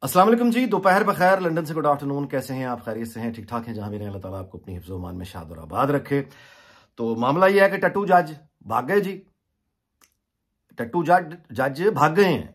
अस्सलाम वालेकुम जी, दोपहर बखैर। लंदन से गुड आफ्टरनून। कैसे हैं आप? खैरियत से हैं? ठीक ठाक हैं? जहां भी रहें अल्लाह ताला आपको अपनी हिफ्ज़-ओ-मान में शाद और आबाद रखे। तो मामला यह है कि टट्टू जज भाग गए जी। टट्टू जज भाग गए हैं।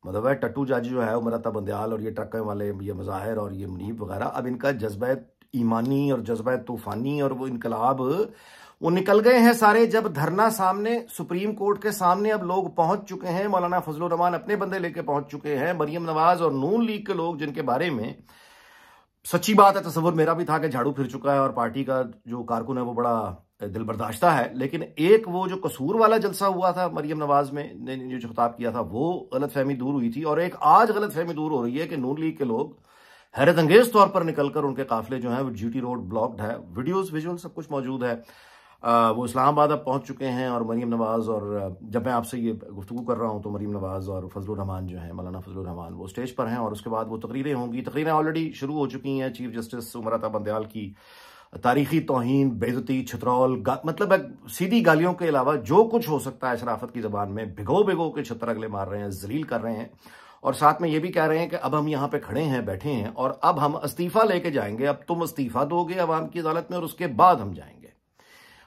मतलब है टट्टू जज जो है उमर अता बंदयाल और ये ट्रक वाले ये मज़ाहिर और ये मुनीब वगैरह, अब इनका जज्बा ईमानी और जज्बा तूफानी और वो इनकलाब वो निकल गए हैं सारे। जब धरना सामने सुप्रीम कोर्ट के सामने अब लोग पहुंच चुके हैं, मौलाना फजलुर रहमान अपने बंदे लेके पहुंच चुके हैं, मरियम नवाज और नून लीग के लोग जिनके बारे में सच्ची बात है तसव्वुर मेरा भी था कि झाड़ू फिर चुका है और पार्टी का जो कारकुन है वो बड़ा दिल बर्दाश्ता है, लेकिन एक वो जो कसूर वाला जलसा हुआ था मरियम नवाज में ने जो खिताब किया था वो गलतफहमी दूर हुई थी। और एक आज गलतफहमी दूर हो रही है कि नून लीग के लोग हैरत अंगेज तौर पर निकलकर उनके काफिले जो है वो जीटी रोड ब्लॉक्ड है, वीडियोस विजुअल सब कुछ मौजूद है। वो इस्लामाबाद अब पहुंच चुके हैं और मरियम नवाज और जब मैं आपसे ये गुफ्तगू कर रहा हूं तो मरियम नवाज और फजलुर रहमान जो है, मौलाना फजलुर रहमान, वो स्टेज पर हैं और उसके बाद वो तकरीरें होंगी। तकरीरें ऑलरेडी शुरू हो चुकी हैं। चीफ जस्टिस उमर अता बंदयाल की तारीखी तौहीन, बेइज्जती, छितरौल, मतलब सीधी गालियों के अलावा जो कुछ हो सकता है शराफत की जबान में भिगो भिगो के छत्तर अगले मार रहे हैं, जलील कर रहे हैं और साथ में ये भी कह रहे हैं कि अब हम यहाँ पे खड़े हैं, बैठे हैं और अब हम इस्तीफा लेके जाएंगे। अब तुम इस्तीफा दोगे अवाम की अदालत में और उसके बाद हम जाएंगे।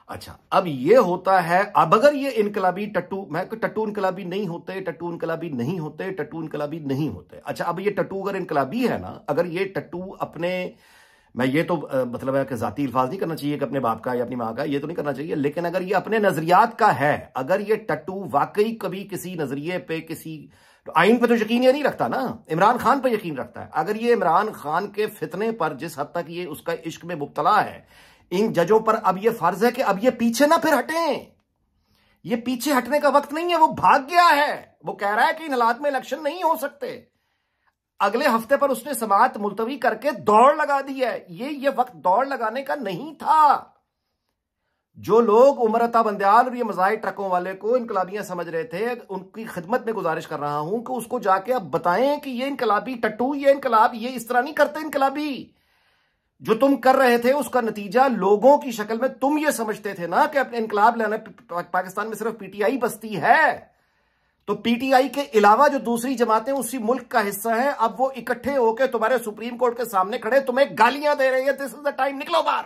अच्छा, अब ये होता है, अब अगर ये इनकलाबी टट्टू, मैं टट्टू इनकलाबी नहीं होते, टट्टू इनकलाबी नहीं होते, टट्टू इनकलाबी नहीं होते। अच्छा, अब ये टट्टू अगर इनकलाबी है ना, अगर ये टट्टू अपने, मैं ये तो मतलब है कि जाती अल्फाज नहीं करना चाहिए कि अपने बाप का या अपनी माँ का, ये तो नहीं करना चाहिए, लेकिन अगर ये अपने नजरियात का है, अगर ये टट्टू वाकई कभी किसी नजरिए पे, किसी तो आइन पे तो यकीन ये नहीं रखता ना, इमरान खान पे यकीन रखता है। अगर ये इमरान खान के फितने पर जिस हद तक ये उसका इश्क में मुब्तला है, इन जजों पर अब ये फर्ज है कि अब ये पीछे ना फिर हटें। ये पीछे हटने का वक्त नहीं है, वो भाग गया है। वो कह रहा है कि इन हालात में इलेक्शन नहीं हो सकते। अगले हफ्ते पर उसने समाअत मुलतवी करके दौड़ लगा दी है। ये वक्त दौड़ लगाने का नहीं था। जो लोग उमर अता बंदयाल और ये मज़ाहिर ट्रकों वाले को इनकलाबियां समझ रहे थे, उनकी खिदमत में गुजारिश कर रहा हूं कि उसको जाके अब बताएं कि ये इनकलाबी टट्टू, ये इनकलाब, ये इस तरह नहीं करते इनकलाबी। जो तुम कर रहे थे उसका नतीजा लोगों की शक्ल में तुम ये समझते थे ना कि अपने इनकलाब लाने पाकिस्तान में सिर्फ पीटीआई बसती है, तो पीटीआई के अलावा जो दूसरी जमातें उसी मुल्क का हिस्सा हैं, अब वो इकट्ठे होकर तुम्हारे सुप्रीम कोर्ट के सामने खड़े तुम्हें गालियां दे रही है। दिस इज द टाइम, निकलो बाहर।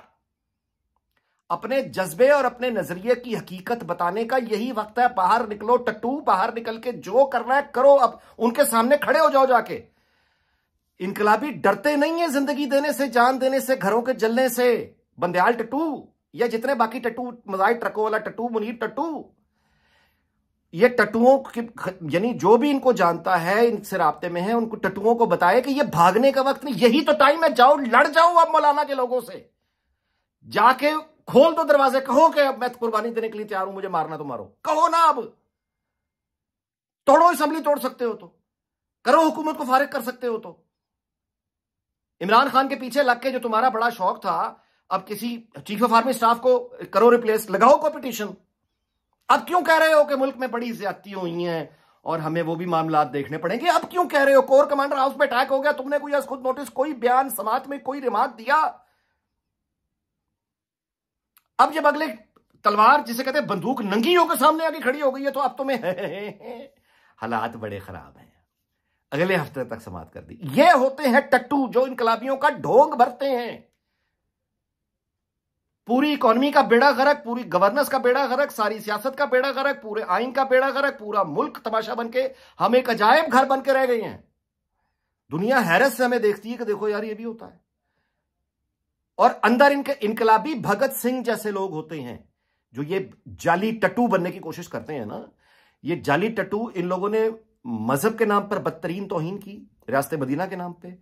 अपने जज्बे और अपने नजरिए की हकीकत बताने का यही वक्त है। बाहर निकलो टट्टू, बाहर निकल के जो करना है करो। अब उनके सामने खड़े हो जाओ जाके। इनकलाबी डरते नहीं है जिंदगी देने से, जान देने से, घरों के जलने से। बंदयाल टट्टू या जितने बाकी टट्टू, मज़ाहिर ट्रकों वाला टट्टू, मुनीर टट्टू, ये टट्टुओं की, यानी जो भी इनको जानता है, इनसे राब्ते में है, उनको टट्टुओं को बताए कि ये भागने का वक्त नहीं, यही तो टाइम है। जाओ, लड़ जाओ अब मौलाना के लोगों से, जाके खोल दो दरवाजे, कहो कि अब मैं कुर्बानी देने के लिए तैयार हूं, मुझे मारना तो मारो, कहो ना। अब तोड़ो, असेंबली तोड़ सकते हो तो करो, हुकूमत को फारिग कर सकते हो तो। इमरान खान के पीछे लग के जो तुम्हारा बड़ा शौक था, अब किसी चीफ ऑफ आर्मी स्टाफ को करो रिप्लेस, लगाओ कॉम्पिटिशन। अब क्यों कह रहे हो कि मुल्क में बड़ी ज्यादती हुई हैं और हमें वो भी मामला देखने पड़ेंगे? अब क्यों कह रहे हो? कोर कमांडर हाउस में अटैक हो गया, तुमने कोई खुद नोटिस, कोई बयान, समाअत में कोई रिमार्क दिया? अब जब अगले तलवार जिसे कहते हैं बंदूक नंगी होकर सामने आके खड़ी हो गई है, तो अब तुम्हें हालात बड़े खराब हैं। अगले हफ्ते तक समाप्त कर दी। ये होते हैं टट्टू जो इनकलाबियों का ढोंग भरते हैं। पूरी इकोनॉमी का बेड़ा गर्क, पूरी गवर्नेंस का बेड़ा गर्क, सारी सियासत का बेड़ा गर्क, पूरे आइन का बेड़ा गर्क, पूरा मुल्क तमाशा बनके हम एक अजायब घर बनके रह गए हैं। दुनिया हैरत से हमें देखती है कि देखो यार ये भी होता है। और अंदर इनके इनकलाबी भगत सिंह जैसे लोग होते हैं जो ये जाली टट्टू बनने की कोशिश करते हैं ना। ये जाली टट्टू, इन लोगों ने मजहब के नाम पर बदतरीन तौहीन की, रियासत मदीना के नाम पे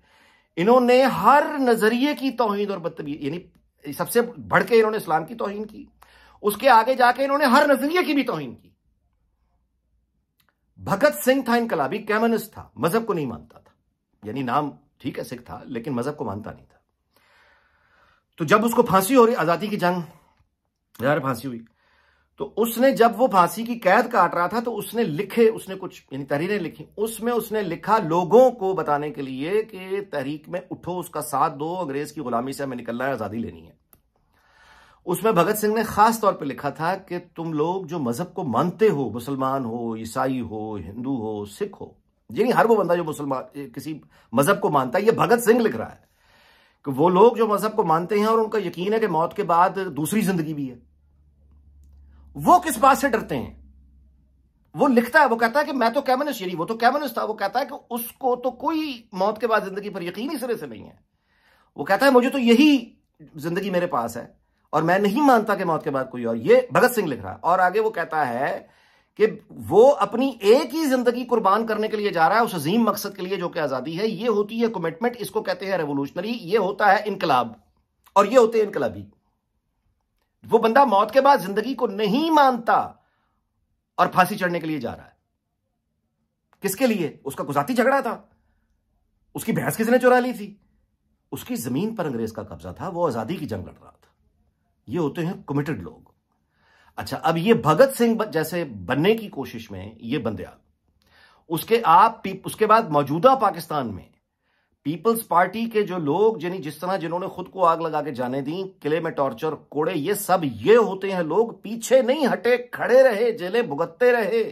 इन्होंने हर नजरिए की तौहीन और बदतमीजी, यानी सबसे बढ़ के इन्होंने इस्लाम की तौहीन की, उसके आगे जाके इन्होंने हर नजरिए की भी तौहीन की। भगत सिंह था इनकलाबी, कम्युनिस्ट था, मजहब को नहीं मानता था, यानी नाम ठीक है सिख था लेकिन मजहब को मानता नहीं था। तो जब उसको फांसी हो रही, आजादी की जंग यार फांसी हुई, तो उसने जब वो फांसी की कैद काट रहा था तो उसने कुछ यानी तहरीरें लिखी। उसमें उसने लिखा लोगों को बताने के लिए कि तहरीक में उठो, उसका साथ दो, अंग्रेज की गुलामी से हमें निकलना है, आजादी लेनी है। उसमें भगत सिंह ने खास तौर पे लिखा था कि तुम लोग जो मजहब को मानते हो, मुसलमान हो, ईसाई हो, हिंदू हो, सिख हो, ये नहीं हर वो बंदा जो मुसलमान किसी मजहब को मानता है। ये भगत सिंह लिख रहा है कि वो लोग जो मजहब को मानते हैं और उनका यकीन है कि मौत के बाद दूसरी जिंदगी भी है, वो किस बात से डरते हैं। वो लिखता है, वो कहता है कि मैं तो कम्युनिस्ट, यानी वो तो कम्युनिस्ट था, वो कहता है कि उसको तो कोई मौत के बाद जिंदगी पर यकीन ही सिरे से नहीं है। वो कहता है मुझे तो यही जिंदगी मेरे पास है और मैं नहीं मानता कि मौत के बाद कोई और। ये भगत सिंह लिख रहा है। और आगे वो कहता है कि वो अपनी एक ही जिंदगी कुर्बान करने के लिए जा रहा है उस अजीम मकसद के लिए जो कि आजादी है। ये होती है कमिटमेंट, इसको कहते हैं रेवोल्यूशनरी, ये होता है इनकलाब, और ये होते हैं इनकलाबी। वो बंदा मौत के बाद जिंदगी को नहीं मानता और फांसी चढ़ने के लिए जा रहा है। किसके लिए? उसका गुजाती झगड़ा था, उसकी भैंस किसने चुरा ली थी, उसकी जमीन पर अंग्रेज का कब्जा था, वो आजादी की जंग लड़ रहा था। ये होते हैं कमिटेड लोग। अच्छा, अब ये भगत सिंह जैसे बनने की कोशिश में ये बंदे उसके बाद मौजूदा पाकिस्तान में पीपल्स पार्टी के जो लोग जिन्होंने खुद को आग लगा के जाने दी, किले में टॉर्चर, कोड़े, ये सब ये होते हैं लोग पीछे नहीं हटे, खड़े रहे, जेलें भुगतते रहे।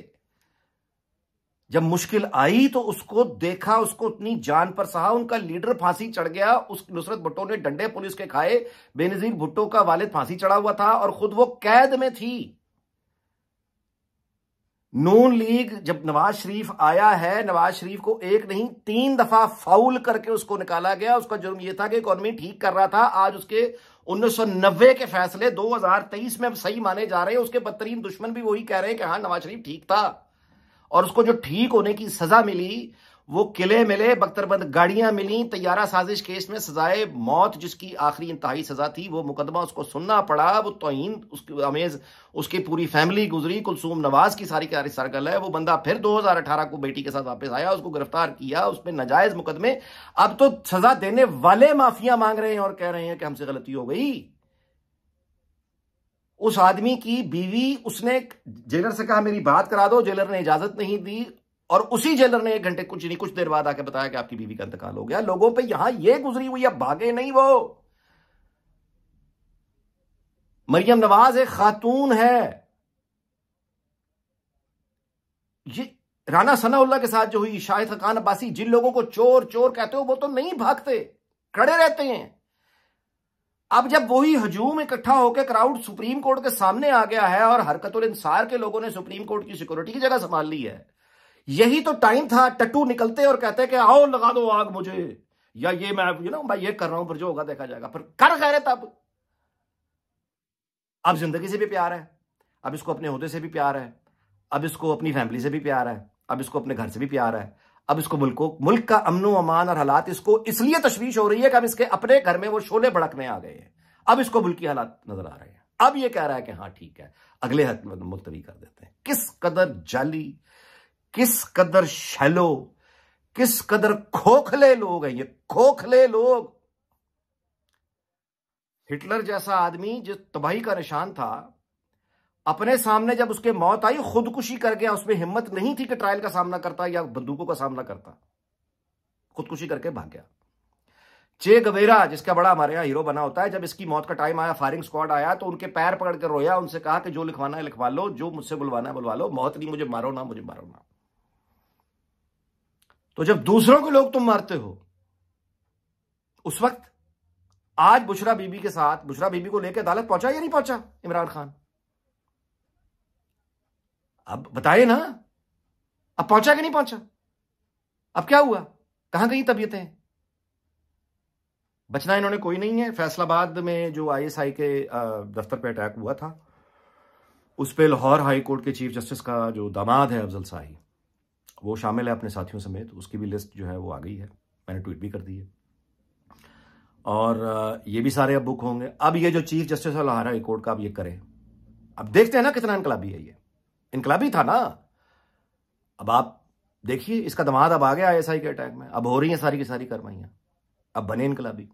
जब मुश्किल आई तो उसको देखा, उसको अपनी जान पर सहा। उनका लीडर फांसी चढ़ गया, उस नुसरत भुट्टो ने डंडे पुलिस के खाए, बेनजीर भुट्टो का वालिद फांसी चढ़ा हुआ था और खुद वो कैद में थी। नून लीग जब नवाज शरीफ आया है, नवाज शरीफ को एक नहीं 3 दफा फाउल करके उसको निकाला गया। उसका जुर्म यह था कि इकोनॉमी ठीक कर रहा था। आज उसके 1990 के फैसले 2023 में सही माने जा रहे हैं। उसके बदतरीन दुश्मन भी वही कह रहे हैं कि हाँ नवाज शरीफ ठीक था, और उसको जो ठीक होने की सजा मिली वो किले मिले, बख्तरबंद गाड़ियां मिली, तैयारा साजिश केस में सजाए मौत जिसकी आखिरी इंतहाई सजा थी, वो मुकदमा उसको सुनना पड़ा। वो तौहीन उसकी अमेज उसकी पूरी फैमिली गुजरी, कुलसूम नवाज की सारी सरगल है। वो बंदा फिर 2018 को बेटी के साथ वापस आया, उसको गिरफ्तार किया, उस पर नाजायज मुकदमे। अब तो सजा देने वाले माफिया मांग रहे हैं और कह रहे हैं कि हमसे गलती हो गई। उस आदमी की बीवी, उसने जेलर से कहा मेरी बात करा दो, जेलर ने इजाजत नहीं दी, और उसी जेलर ने 1 घंटे कुछ देर बाद आके बताया कि आपकी बीवी का इंतकाल हो गया। लोगों पे यहां ये गुजरी हुई है, भागे नहीं वो। मरियम नवाज एक खातून है। ये राना सनाउल्लाह के साथ जो हुई, शाहिद खान अब्बासी, जिन लोगों को चोर चोर कहते हो वो तो नहीं भागते, खड़े रहते हैं। अब जब वही हजूम इकट्ठा होकर क्राउड सुप्रीम कोर्ट के सामने आ गया है और हरकतुल इंसार के लोगों ने सुप्रीम कोर्ट की सिक्योरिटी की जगह संभाल ली है, यही तो टाइम था टट्टू निकलते और कहते कि आओ लगा दो आग मुझे, या ये मैं ये कर रहा हूं, पर जो होगा देखा जाएगा। पर कर गैरत। अब जिंदगी से भी प्यार है, अब इसको अपने ओहदे से भी प्यार है, अब इसको अपनी फैमिली से भी प्यार है, अब इसको अपने घर से भी प्यार है, अब इसको मुल्क का अमन अमान और हालात इसको इसलिए तशवीश हो रही है कि अब इसके अपने घर में वो शोले भड़कने आ गए हैं। अब इसको मुल्की हालात नजर आ रहे हैं। अब ये कह रहा है कि हाँ ठीक है, अगले हक मुलतवी कर देते हैं। किस कदर जाली, किस कदर शैलो, किस कदर खोखले लोग हैं ये, खोखले लोग। हिटलर जैसा आदमी जो तबाही का निशान था, अपने सामने जब उसके मौत आई खुदकुशी कर गया। उसमें हिम्मत नहीं थी कि ट्रायल का सामना करता या बंदूकों का सामना करता, खुदकुशी करके भाग गया। चे गवेरा, जिसका बड़ा हमारे यहां हीरो बना होता है, जब इसकी मौत का टाइम आया, फायरिंग स्क्वाड आया, तो उनके पैर पकड़ कर रोया, उनसे कहा कि जो लिखवाना है लिखवा लो, जो मुझसे बुलवाना है बुलवा लो, मौत नहीं, मुझे मारो ना, मुझे मारो ना। तो जब दूसरों को लोग तुम मारते हो उस वक्त, आज बुशरा बीबी के साथ, बुशरा बीबी को लेकर अदालत पहुंचा या नहीं पहुंचा इमरान खान? अब बताइए ना, अब पहुंचा कि नहीं पहुंचा? अब क्या हुआ, कहां गई तबीयतें? बचना इन्होंने कोई नहीं है। फैसलाबाद में जो आईएसआई के दफ्तर पे अटैक हुआ था, उस पे लाहौर हाई कोर्ट के चीफ जस्टिस का जो दामाद है अफजल शाही, वो शामिल है अपने साथियों समेत। उसकी भी लिस्ट जो है वो आ गई है, मैंने ट्वीट भी कर दी है। और ये भी सारे अब बुक होंगे। अब ये जो चीफ जस्टिस है लाहौर हाई कोर्ट का, अब ये करे, अब देखते हैं ना कितना इनकलाबी है। ये इनकलाबी था ना। अब आप देखिए, इसका दामाद अब आ गया आईएसआई के अटैक में, अब हो रही हैं सारी की सारी कार्रवाइयां, अब बने इनकलाबी।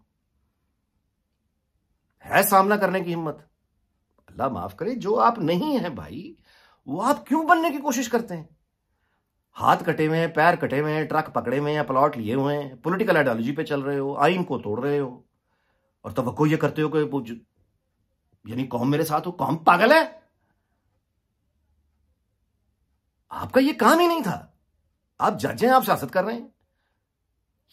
है सामना करने की हिम्मत? अल्लाह माफ करे, जो आप नहीं हैं भाई, वो आप क्यों बनने की कोशिश करते हैं? हाथ कटे हुए हैं, पैर कटे हुए हैं, ट्रक पकड़े हुए हैं, प्लॉट लिए हुए हैं, पॉलिटिकल आइडियोलॉजी पे चल रहे हो, आइन को तोड़ रहे हो, और तवक्को ये करते हो कि यानी कौम मेरे साथ हो। कौम पागल है? आपका ये काम ही नहीं था। आप जज हैं, आप सियासत कर रहे हैं।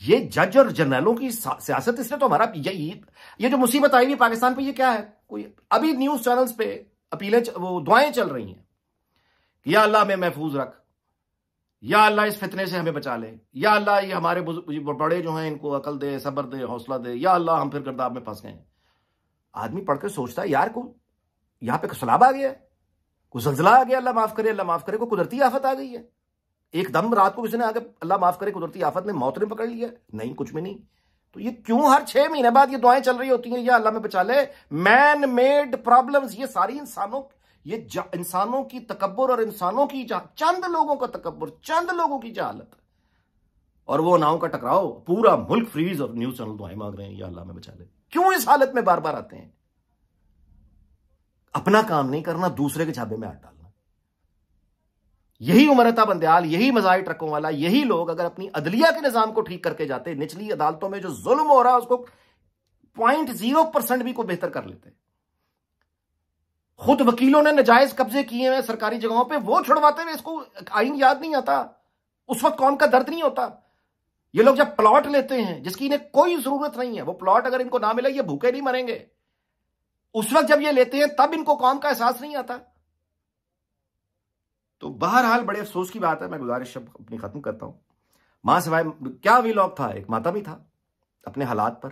ये जज और जर्नलों की सियासत, इसलिए तो हमारा ये जो मुसीबत आई हुई पाकिस्तान पे, ये क्या है? कोई अभी न्यूज चैनल्स पे अपीलें, वो दुआएं चल रही हैं कि या अल्लाह हमें महफूज रख, या अल्लाह इस फितने से हमें बचा ले, या अल्लाह ये हमारे बड़े जो हैं इनको अकल दे, सब्र दे, हौसला दे, या अल्लाह हम फिर गर्दाब में फंस गए। आदमी पढ़ के सोचता है यार, को यहां पे सैलाब आ गया, कोई जल्जला आ गया, अल्लाह माफ करे, अल्लाह माफ करे, कोई कुदरती आफत आ गई है, एकदम रात को किसी ने आगे अल्लाह माफ करे कुदरती आफत में मौत ने पकड़ लिया? नहीं, कुछ भी नहीं। तो ये क्यों हर 6 महीने बाद ये दुआएं चल रही होती हैं, या अल्लाह में बचा ले? मैन मेड प्रॉब्लम्स, ये सारी इंसानों की तकब्बुर और इंसानों की चंद लोगों का तकब्बुर, चंद लोगों की जहालत, और वो नाव का टकराव, पूरा मुल्क फ्रीज और न्यूज चैनल दुआएं मांग रहे हैं या अल्लाह में बचा ले। क्यों इस हालत में बार बार आते हैं? अपना काम नहीं करना, दूसरे के छाबे में हाथ डालना। यही उमरता बंदयाल, यही मजाई ट्रकों वाला, यही लोग अगर अपनी अदलिया के निजाम को ठीक करके जाते, निचली अदालतों में जो जुल्म हो रहा है उसको 0.0% भी को बेहतर कर लेते। खुद वकीलों ने नजायज कब्जे किए हैं सरकारी जगहों पे, वो छुड़वाते हुए इसको आइन याद नहीं आता। उस वक्त कौन का दर्द नहीं होता। ये लोग जब प्लॉट लेते हैं जिसकी इन्हें कोई जरूरत नहीं है, वो प्लॉट अगर इनको ना मिले ये भूखे नहीं मरेंगे, उस वक्त जब ये लेते हैं तब इनको कौम का एहसास नहीं आता। तो बहरहाल बड़े अफसोस की बात है, मैं गुजारिश अपनी खत्म करता हूं। मां सिवाय क्या व्लॉग था, एक माता भी था अपने हालात पर,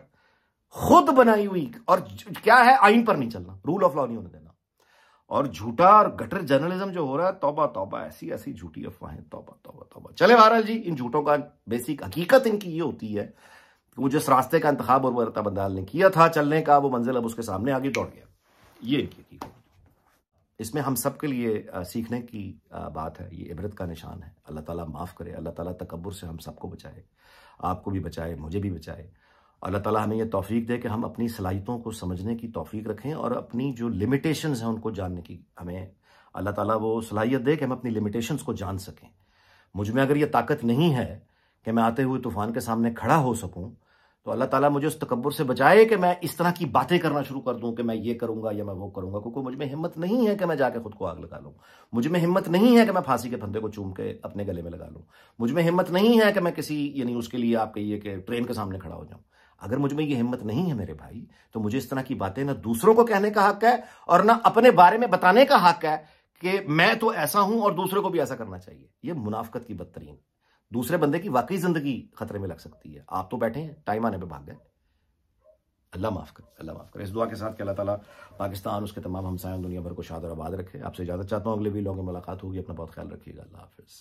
खुद बनाई हुई, और क्या है, आइन पर नहीं चलना, रूल ऑफ लॉ नहीं होने देना, और झूठा और गटर जर्नलिज्म जो हो रहा है, तौबा तौबा, ऐसी ऐसी झूठी अफवाहें, तौबा तौबा तौबा। चले बहरहाल जी, इन झूठों का बेसिक हकीकत इनकी ये होती है कि वो जिस रास्ते का इंतखाब और उमरता बंदयाल ने किया था चलने का, वो मंजिल अब उसके सामने आगे दौड़ गया। ये इनकी हकीकत। इसमें हम सब के लिए सीखने की बात है, ये इबरत का निशान है। अल्लाह ताला माफ़ करे, अल्लाह ताला तकब्बुर से हम सबको बचाए, आपको भी बचाए, मुझे भी बचाए। अल्लाह ताला हमें ये तौफीक दे कि हम अपनी सलाहियतों को समझने की तौफीक रखें, और अपनी जो लिमिटेशंस हैं उनको जानने की हमें अल्लाह ताला वो सलाहियत दे कि हम अपनी लिमिटेशंस को जान सकें। मुझ में अगर ये ताकत नहीं है कि मैं आते हुए तूफान के सामने खड़ा हो सकूं, तो अल्लाह ताला मुझे उस तकब्बुर से बचाए कि मैं इस तरह की बातें करना शुरू कर दूं कि मैं ये करूंगा या मैं वो करूंगा, क्योंकि मुझ में हिम्मत नहीं है कि मैं जाके खुद को आग लगा लूं। मुझ में हिम्मत नहीं है कि मैं फांसी के फंदे को चूम के अपने गले में लगा लूं। मुझ में हिम्मत नहीं है कि मैं किसी, यानी उसके लिए आप कहिए कि ट्रेन के सामने खड़ा हो जाऊं। अगर मुझ में ये हिम्मत नहीं है मेरे भाई, तो मुझे इस तरह की बातें ना दूसरों को कहने का हक है और ना अपने बारे में बताने का हक है कि मैं तो ऐसा हूं और दूसरों को भी ऐसा करना चाहिए। ये मुनाफिकत की बदतरीन, दूसरे बंदे की वाकई जिंदगी खतरे में लग सकती है। आप तो बैठे हैं, टाइम आने पे भाग गए। अल्लाह माफ करे, अल्लाह माफ करे। इस दुआ के साथ कि अल्लाह ताला पाकिस्तान, उसके तमाम हमसायों, दुनिया भर को शाद और आबाद रखे। आपसे इजाजत चाहता हूं, अगले वीडियो में मुलाकात होगी। अपना बहुत ख्याल रखिएगा। अल्लाह हाफिज।